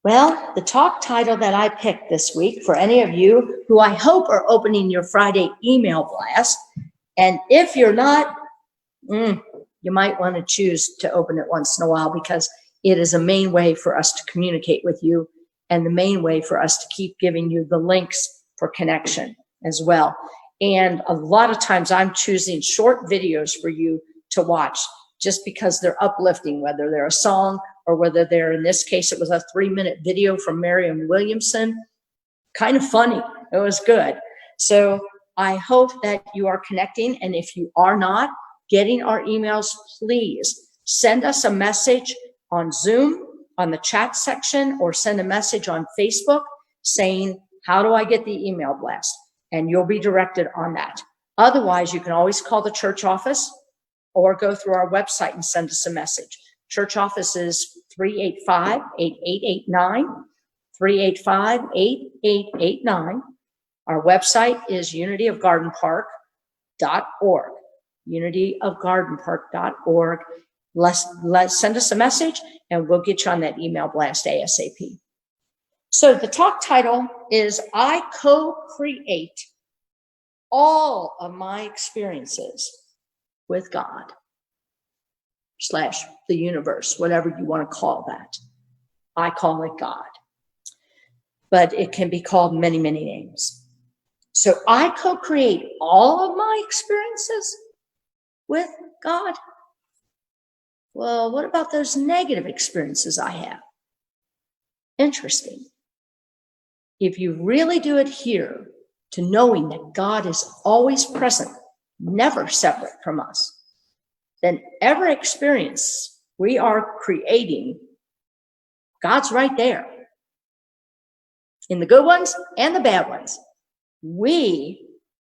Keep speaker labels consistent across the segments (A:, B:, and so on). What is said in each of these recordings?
A: Well, the talk title that I picked this week for any of you who I hope are opening your Friday email blast, and if you're not, you might want to choose to open it once in a while, because it is a main way for us to communicate with you and the main way for us to keep giving you the links for connection as well. And a lot of times I'm choosing short videos for you to watch just because they're uplifting, whether they're a song or whether they're, in this case, it was a 3-minute video from Marianne Williamson. Kind of funny. It was good. So I hope that you are connecting. And if you are not getting our emails, please send us a message on Zoom, on the chat section, or send a message on Facebook saying, how do I get the email blast? And you'll be directed on that. Otherwise, you can always call the church office or go through our website and send us a message. Church office is 385-8889, 385-8889. Our website is unityofgardenpark.org, unityofgardenpark.org. Let's send us a message and we'll get you on that email blast ASAP. So the talk title is I co-create all of my experiences with God / the universe, whatever you want to call that. I call it God, but it can be called many, many names. So I co-create all of my experiences with God. Well, what about those negative experiences I have? Interesting. If you really do adhere to knowing that God is always present, never separate from us, then every experience we are creating, God's right there. In the good ones and the bad ones, we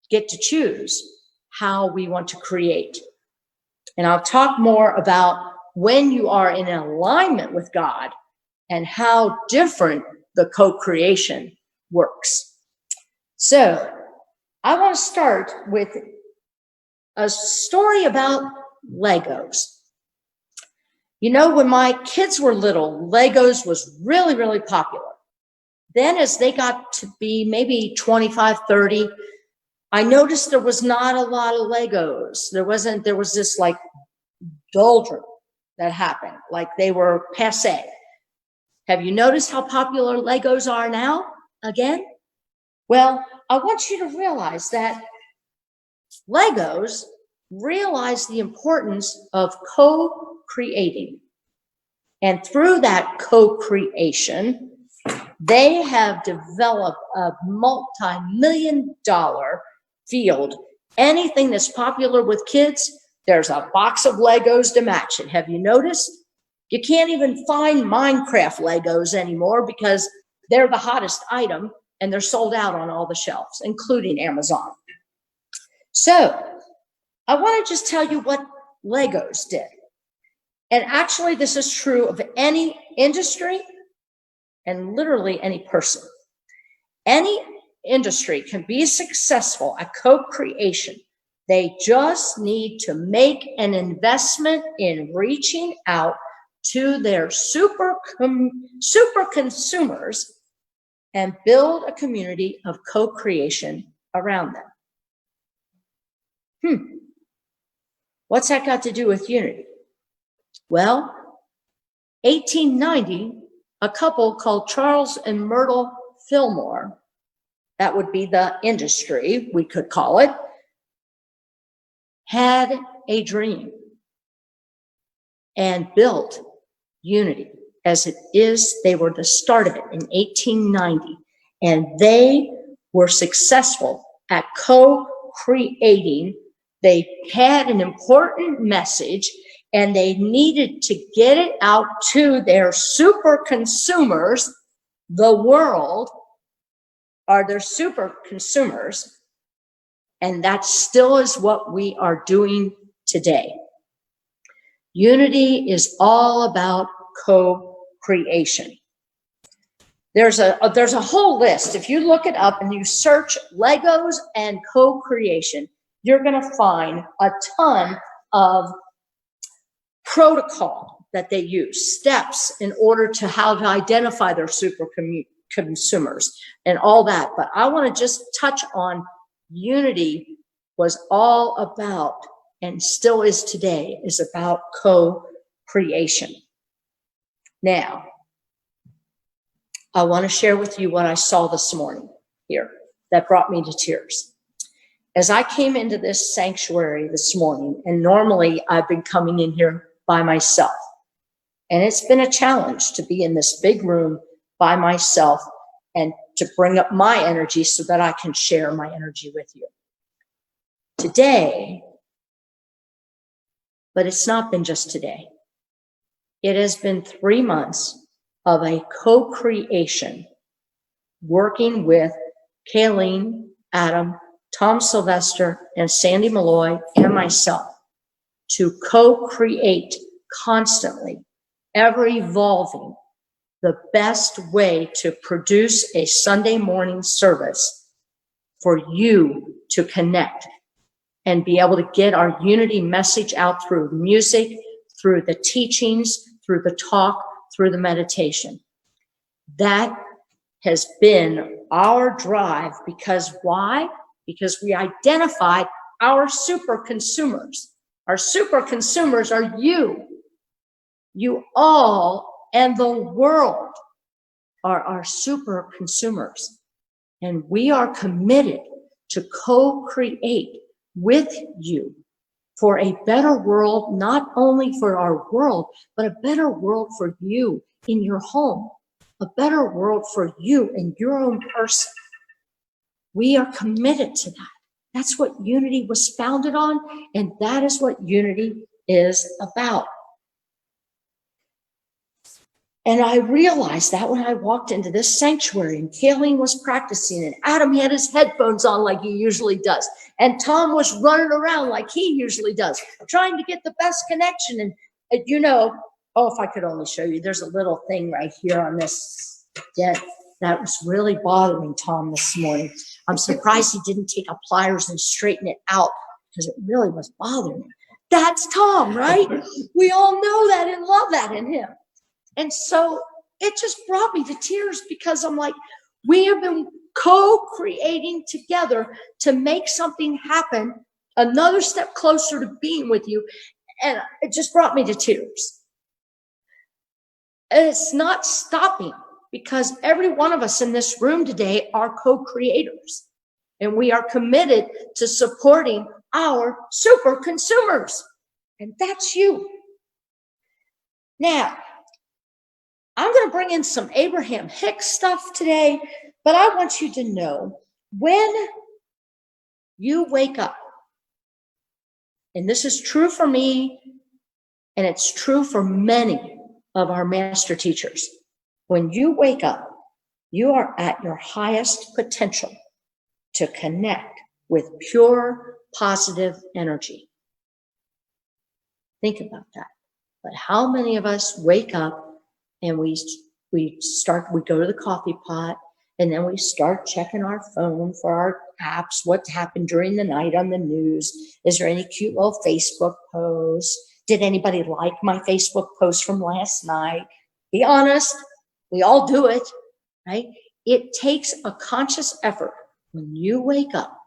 A: get to choose how we want to create. And I'll talk more about when you are in alignment with God and how different the co-creation works. So I want to start with a story about Legos. You know, when my kids were little, Legos was really, really popular. Then as they got to be maybe 25, 30, I noticed there was not a lot of Legos. There was this like doldrum that happened, like they were passé. Have you noticed how popular Legos are now again? Well, I want you to realize that Legos realize the importance of co-creating. And through that co-creation, they have developed a multi-million-dollar field. Anything that's popular with kids, there's a box of Legos to match it. Have you noticed? You can't even find Minecraft Legos anymore because they're the hottest item and they're sold out on all the shelves, including Amazon. So I want to just tell you what Legos did. And actually, this is true of any industry and literally any person. Any industry can be successful at co-creation. They just need to make an investment in reaching out to their super consumers and build a community of co-creation around them. What's that got to do with unity? Well, 1890, a couple called Charles and Myrtle Fillmore, that would be the industry, we could call it, had a dream and built unity as it is. They were the start of it in 1890, and they were successful at co-creating. They had an important message and they needed to get it out to their super consumers. The world are their super consumers, and that still is what we are doing today. Unity is all about co-creation. There's a whole list. If you look it up and you search Legos and co-creation, you're going to find a ton of protocol that they use, steps in order to how to identify their super consumers and all that. But I want to just touch on unity was all about, and still is today, is about co-creation. Now, I want to share with you what I saw this morning here that brought me to tears. As I came into this sanctuary this morning, and normally I've been coming in here by myself, and it's been a challenge to be in this big room by myself and to bring up my energy so that I can share my energy with you. Today, but it's not been just today. It has been 3 months of a co-creation, working with Kayleen, Adam, Tom Sylvester, and Sandy Malloy, and myself to co-create constantly, ever evolving the best way to produce a Sunday morning service for you to connect and be able to get our unity message out through music, through the teachings, through the talk, through the meditation. That has been our drive. Because why? Because we identified our super consumers. Our super consumers are you. You all and the world are our super consumers. And we are committed to co-create with you for a better world, not only for our world, but a better world for you in your home, a better world for you in your own person. We are committed to that. That's what unity was founded on, and that is what unity is about. And I realized that when I walked into this sanctuary and Kayleen was practicing and Adam had his headphones on like he usually does. And Tom was running around like he usually does, trying to get the best connection. And you know, oh, if I could only show you, there's a little thing right here on this dent that was really bothering Tom this morning. I'm surprised he didn't take a pliers and straighten it out because it really was bothering him. That's Tom, right? We all know that and love that in him. And so it just brought me to tears because I'm like, we have been co-creating together to make something happen, another step closer to being with you. And it just brought me to tears. And it's not stopping because every one of us in this room today are co-creators. And we are committed to supporting our super consumers. And that's you. Now, I'm going to bring in some Abraham Hicks stuff today, but I want you to know when you wake up, and this is true for me, and it's true for many of our master teachers. When you wake up, you are at your highest potential to connect with pure, positive energy. Think about that. But how many of us wake up and we go to the coffee pot, and then we start checking our phone for our apps, what happened during the night on the news. Is there any cute little Facebook post? Did anybody like my Facebook post from last night? Be honest, we all do it, right? It takes a conscious effort when you wake up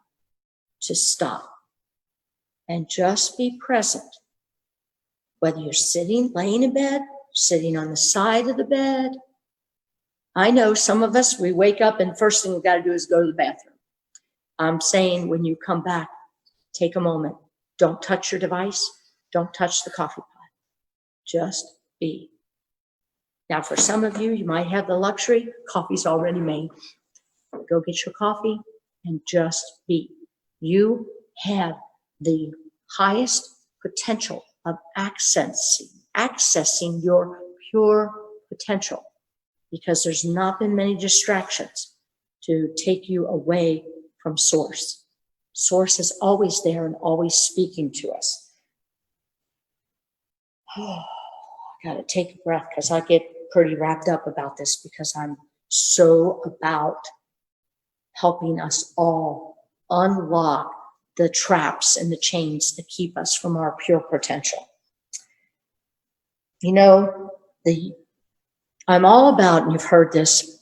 A: to stop and just be present. Whether you're sitting, laying in bed, sitting on the side of the bed. I know some of us, we wake up and first thing we got to do is go to the bathroom. I'm saying when you come back, take a moment. Don't touch your device. Don't touch the coffee pot. Just be. Now, for some of you, you might have the luxury. Coffee's already made. Go get your coffee and just be. You have the highest potential of accessing your pure potential, because there's not been many distractions to take you away from source. Source is always there and always speaking to us. Oh, I gotta take a breath because I get pretty wrapped up about this because I'm so about helping us all unlock the traps and the chains that keep us from our pure potential. You know, I'm all about, and you've heard this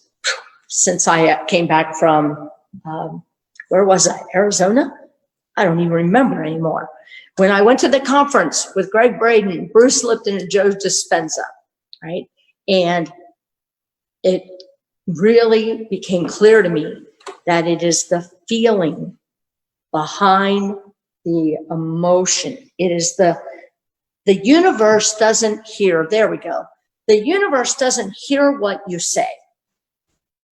A: since I came back from, where was I? Arizona? I don't even remember anymore. When I went to the conference with Greg Braden, Bruce Lipton, and Joe Dispenza, right? And it really became clear to me that it is the feeling behind the emotion. It is the universe doesn't hear, there we go. The universe doesn't hear what you say.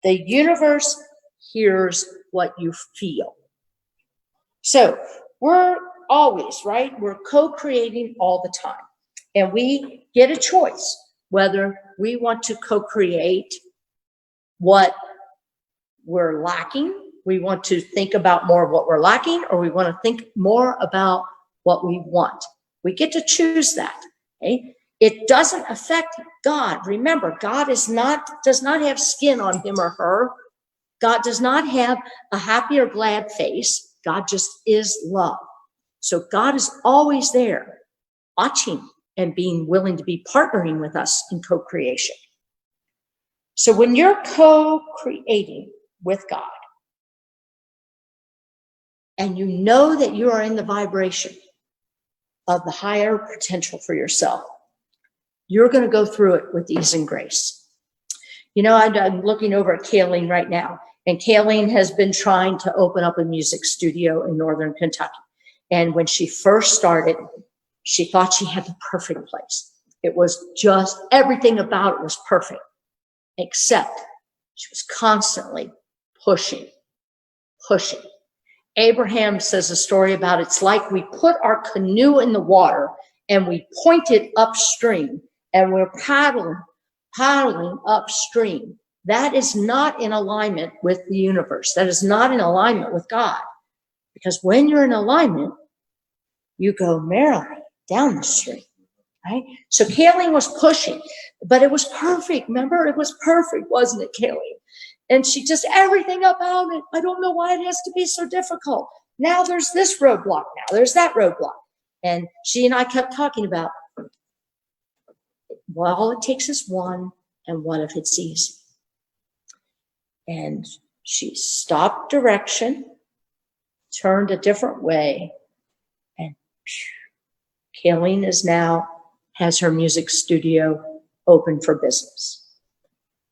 A: The universe hears what you feel. So we're always, right? We're co-creating all the time. And we get a choice whether we want to co-create what we're lacking. We want to think about more of what we're lacking, or we want to think more about what we want. We get to choose that. Okay? It doesn't affect God. Remember, God does not have skin on him or her. God does not have a happy or glad face. God just is love. So God is always there, watching and being willing to be partnering with us in co-creation. So when you're co-creating with God, and you know that you are in the vibration of the higher potential for yourself, you're going to go through it with ease and grace. You know, I'm looking over at Kayleen right now, and Kayleen has been trying to open up a music studio in Northern Kentucky. And when she first started, she thought she had the perfect place. It was just, everything about it was perfect, except she was constantly pushing. Abraham says a story about it's like we put our canoe in the water and we point it upstream, and we're paddling upstream. That is not in alignment with the universe. That is not in alignment with God. Because when you're in alignment, you go merrily down the stream, right? So Kayleen was pushing, but it was perfect. Remember, it was perfect, wasn't it, Kayleen? And she just, everything about it, I don't know why it has to be so difficult. Now there's this roadblock, now there's that roadblock. And she and I kept talking about, well, all it takes is one, and what if it's easy? And she stopped direction, turned a different way, and Kayleen has her music studio open for business.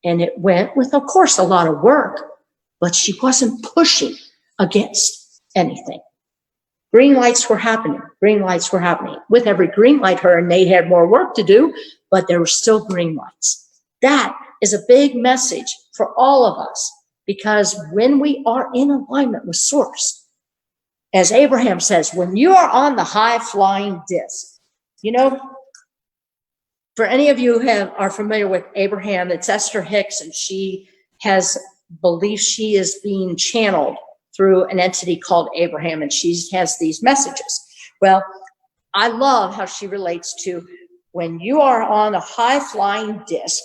A: And it went with, of course, a lot of work, but she wasn't pushing against anything. Green lights were happening. With every green light, her and Nate had more work to do, but there were still green lights. That is a big message for all of us, because when we are in alignment with Source, as Abraham says, when you are on the high-flying disc, you know, for any of you who are familiar with Abraham, it's Esther Hicks, and she believes she is being channeled through an entity called Abraham, and she has these messages. Well, I love how she relates to when you are on a high-flying disc,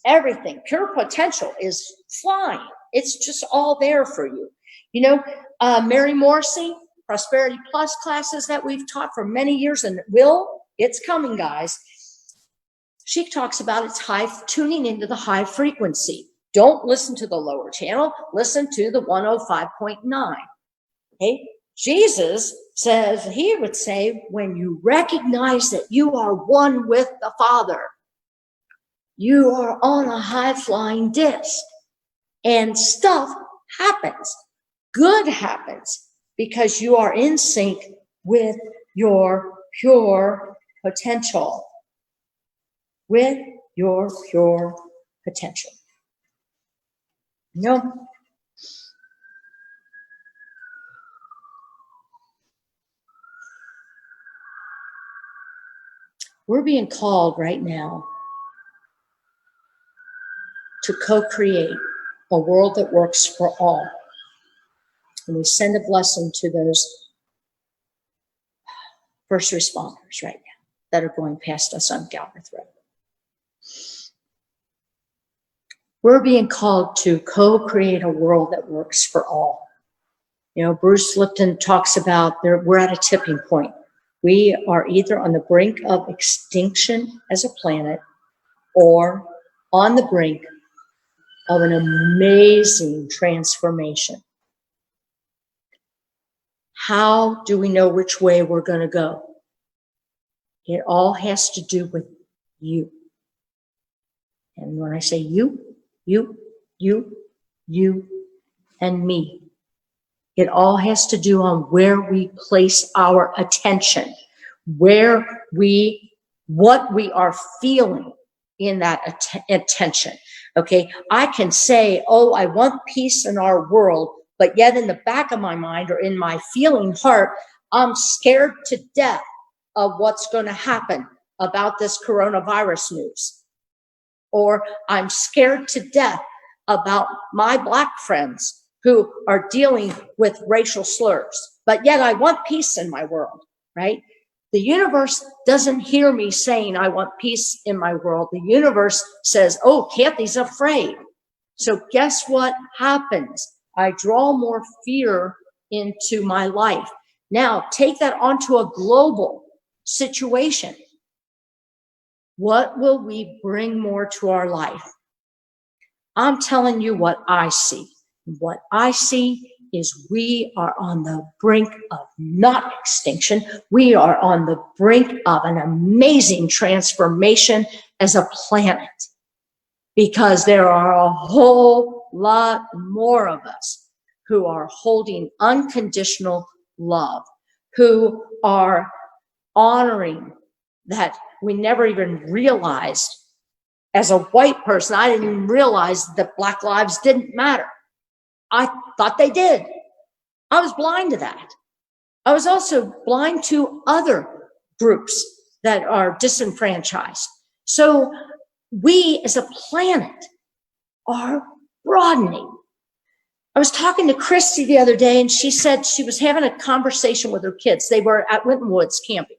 A: everything, pure potential is flying. It's just all there for you. You know, Mary Morrissey, Prosperity Plus classes that we've taught for many years, and it's coming, guys. She talks about tuning into the high frequency. Don't listen to the lower channel. Listen to the 105.9. Okay? Jesus says, he would say, when you recognize that you are one with the Father, you are on a high-flying disc. And stuff happens. Good happens, because you are in sync with your pure potential. With your pure potential. No. We're being called right now to co-create a world that works for all. And we send a blessing to those first responders right now that are going past us on Galbraith Road. We're being called to co-create a world that works for all. You know, Bruce Lipton talks about we're at a tipping point. We are either on the brink of extinction as a planet or on the brink of an amazing transformation. How do we know which way we're going to go? It all has to do with you. And when I say you, and me, it all has to do on where we place our attention, what we are feeling in that attention. Okay, I can say, oh, I want peace in our world, but yet in the back of my mind or in my feeling heart, I'm scared to death of what's going to happen about this coronavirus news. Or I'm scared to death about my Black friends who are dealing with racial slurs, but yet I want peace in my world, right? The universe doesn't hear me saying I want peace in my world. The universe says, oh, Kathy's afraid. So guess what happens? I draw more fear into my life. Now take that onto a global situation. What will we bring more to our life? I'm telling you what I see. What I see is we are on the brink of not extinction. We are on the brink of an amazing transformation as a planet, because there are a whole lot more of us who are holding unconditional love, who are honoring that we never even realized. As a white person, I didn't even realize that Black lives didn't matter. I thought they did. I was blind to that. I was also blind to other groups that are disenfranchised. So we as a planet are broadening. I was talking to Christy the other day, and she said she was having a conversation with her kids. They were at Winton Woods camping.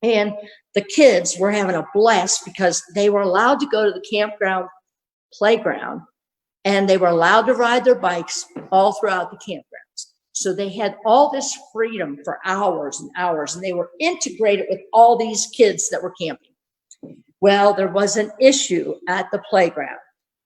A: And the kids were having a blast because they were allowed to go to the campground playground, and they were allowed to ride their bikes all throughout the campgrounds. So they had all this freedom for hours and hours, and they were integrated with all these kids that were camping. Well, there was an issue at the playground,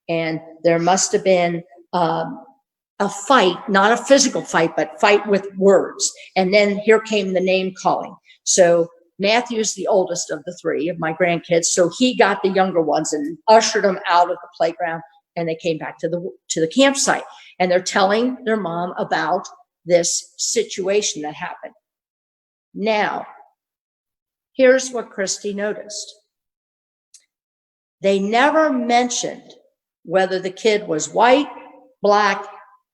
A: and there must have been a fight, not a physical fight, but fight with words. And then here came the name calling. So Matthew's the oldest of the three of my grandkids, so he got the younger ones and ushered them out of the playground, and they came back to the campsite, and they're telling their mom about this situation that happened. Now, here's what Christy noticed. They never mentioned whether the kid was white, Black,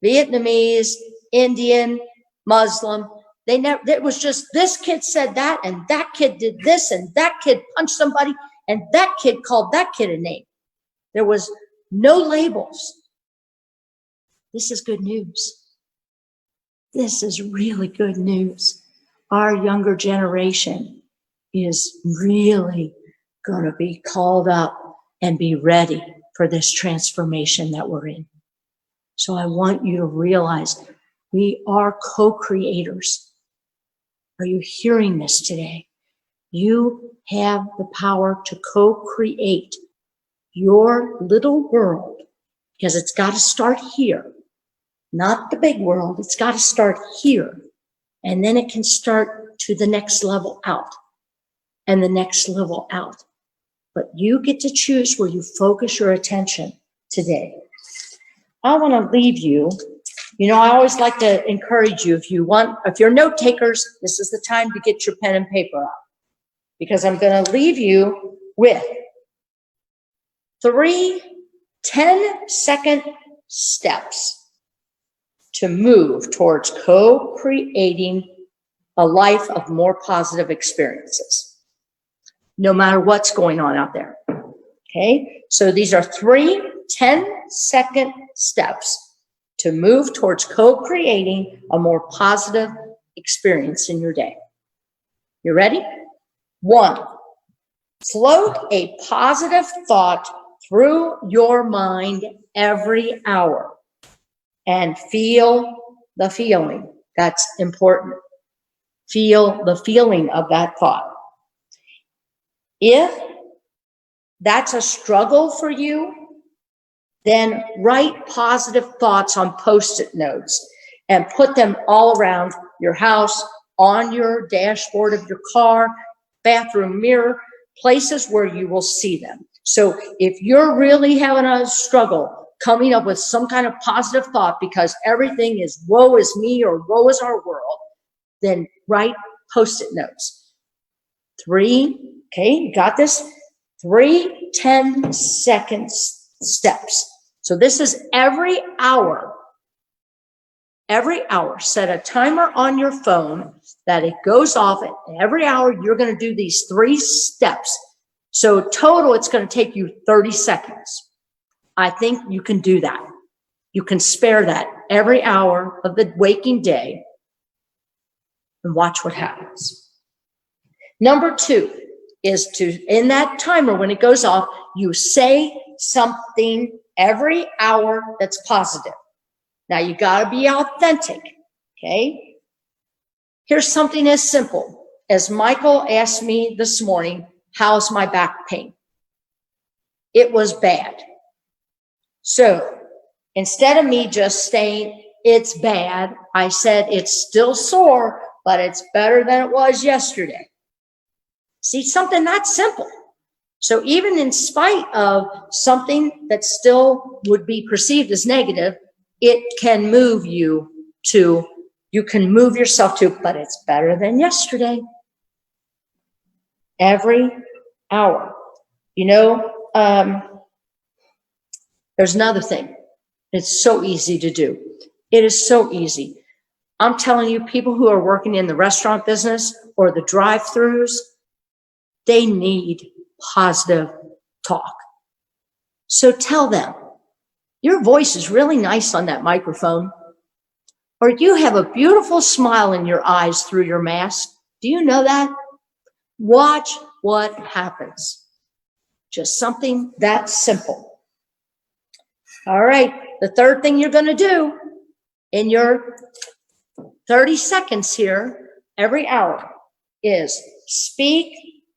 A: Vietnamese, Indian, Muslim. They never, it was just this kid said that, and that kid did this, and that kid punched somebody, and that kid called that kid a name. There was no labels. This is good news. This is really good news. Our younger generation is really going to be called up and be ready for this transformation that we're in. So I want you to realize we are co-creators. Are you hearing this today? You have the power to co-create your little world, because it's got to start here, not the big world. It's got to start here, and then it can start to the next level out and the next level out. But you get to choose where you focus your attention today. I want to leave you. You know, I always like to encourage you, if you're note takers, this is the time to get your pen and paper out, because I'm going to leave you with 3 10-second steps to move towards co-creating a life of more positive experiences, no matter what's going on out there. Okay, so these are 3 10-second steps to move towards co-creating a more positive experience in your day. You ready? 1, float a positive thought through your mind every hour and feel the feeling. That's important. feel the feeling of that thought. If that's a struggle for you, then write positive thoughts on Post-it notes and put them all around your house, on your dashboard of your car, bathroom mirror, places where you will see them. So if you're really having a struggle coming up with some kind of positive thought because everything is woe is me or woe is our world, then write Post-it notes. 3, okay, you got this? 3 10-second steps. So this is every hour. Every hour, set a timer on your phone that it goes off at every hour. You're going to do these 3 steps. So total, it's going to take you 30 seconds. I think you can do that. You can spare that every hour of the waking day and watch what happens. Number 2 is to, in that timer, when it goes off, you say something every hour that's positive. Now you got to be authentic, okay? Here's something as simple as Michael asked me this morning, how's my back pain? It was bad. So instead of me just saying it's bad, I said it's still sore, but it's better than it was yesterday. See, something that simple. So even in spite of something that still would be perceived as negative, it can move you to, you can move yourself to, but it's better than yesterday. Every hour. You know, there's another thing. It's so easy to do. It is so easy. I'm telling you, people who are working in the restaurant business or the drive-thrus, they need positive talk. So tell them, your voice is really nice on that microphone, or you have a beautiful smile in your eyes through your mask. Do you know that? Watch what happens. Just something that simple. All right, the third thing you're going to do in your 30 seconds here every hour is speak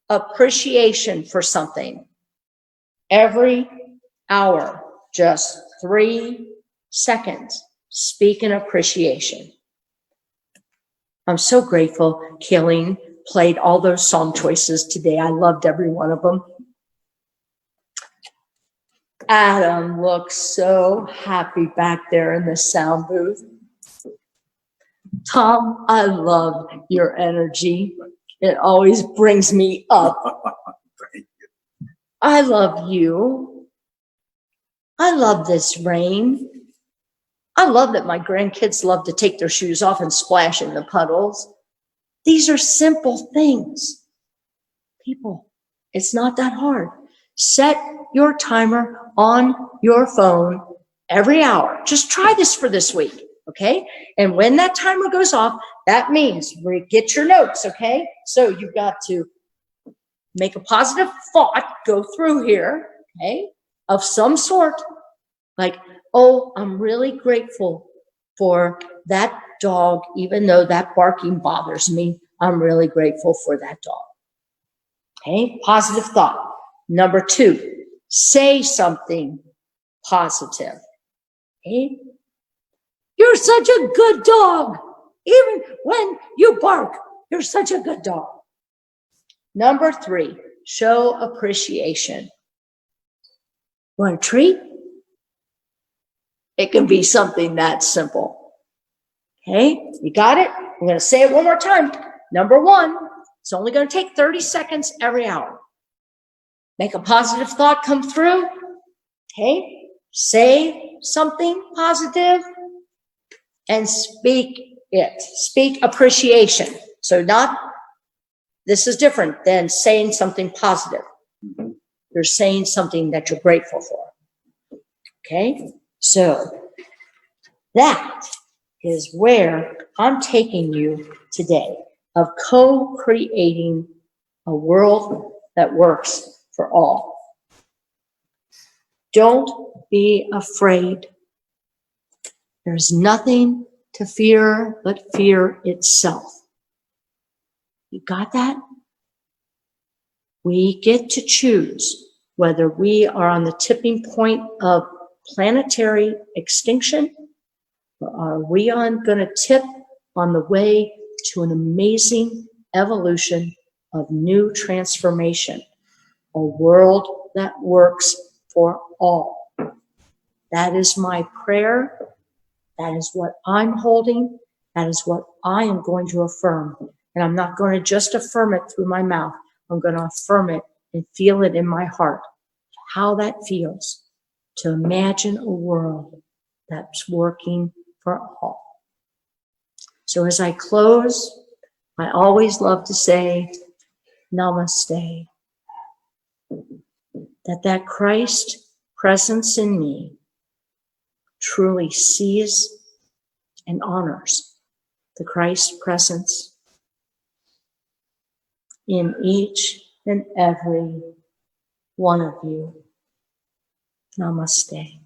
A: appreciation for something. Every hour, just 3 seconds, speak an appreciation. I'm so grateful Kayleen played all those song choices today. I loved every one of them. Adam looks so happy back there in the sound booth. Tom, I love your energy. It always brings me up. I love you. I love this rain. I love that my grandkids love to take their shoes off and splash in the puddles. These are simple things. People, it's not that hard. Set your timer on your phone every hour. Just try this for this week, okay? And when that timer goes off, that means get your notes, okay? So you've got to make a positive thought go through here, okay, of some sort. Like, oh, I'm really grateful for that dog, even though that barking bothers me. I'm really grateful for that dog. Okay, positive thought. Number 2, say something positive. Okay, you're such a good dog. Even when you bark, you're such a good dog. Number 3, show appreciation. Want a treat? It can be something that simple. Okay, you got it? I'm going to say it one more time. Number 1, it's only going to take 30 seconds every hour. Make a positive thought come through. Okay, say something positive and speak it. Speak appreciation. So this is different than saying something positive. You're saying something that you're grateful for. Okay, so that is where I'm taking you today, of co-creating a world that works for all. Don't be afraid. There's nothing to fear but fear itself. You got that? We get to choose whether we are on the tipping point of planetary extinction, or are we going to tip on the way to an amazing evolution of new transformation, a world that works for all. That is my prayer. That is what I'm holding. That is what I am going to affirm. And I'm not going to just affirm it through my mouth. I'm going to affirm it and feel it in my heart, how that feels to imagine a world that's working for all. So as I close, I always love to say, Namaste. That Christ presence in me truly sees and honors the Christ presence in each and every one of you. Namaste.